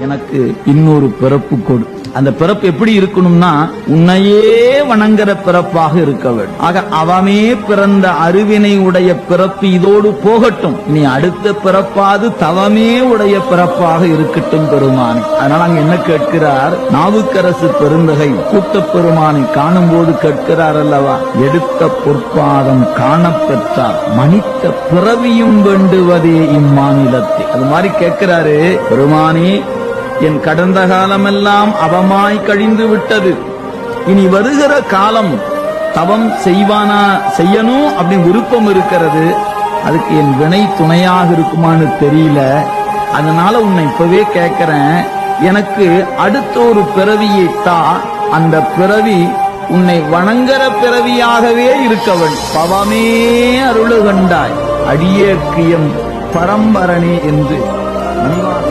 எனக்கு இன்னொரு பிறப்பு கொடு. அந்த பிறப்பு எப்படி இருக்கணும்னா உன்னையே வணங்குற பிறப்பாக இருக்க வேண்டும். ஆக அவமே பிறந்த அறிவினை உடைய பிறப்பு இதோடு போகட்டும், நீ அடுத்த பிறப்பாது தவமே உடைய பிறப்பாக இருக்கட்டும் பெருமானே. அதனால அங்க என்ன கேட்கிறார் நாவுக்கரசு பெருந்தகை கூட்டப் பெருமானை காணும் போது கேட்கிறார் அல்லவா, எடுத்த பொற்பாதம் காணப்பெற்றார் மனித பிறவியும் வேண்டுவதே இம்மாநிலத்தை. அது மாதிரி கேட்கிறாரு, பெருமானே என் கடந்த காலமெல்லாம் அவமாய் கழிந்து விட்டது, இனி வருகிற காலம் தவம் செய்யணும் அப்படி விருப்பம் இருக்கிறது, அதுக்கு என் வினை துணையாக இருக்குமான்னு தெரியல, அதனால உன்னை இப்பவே கேட்கிறேன், எனக்கு அடுத்த ஒரு பிறவியை தா, அந்த பிறவி உன்னை வணங்குற பிறவியாகவே இருக்கவன் பவமே அருளுகண்டாய் அடியேற்கியம் பரம்பரனே என்று மணிவாச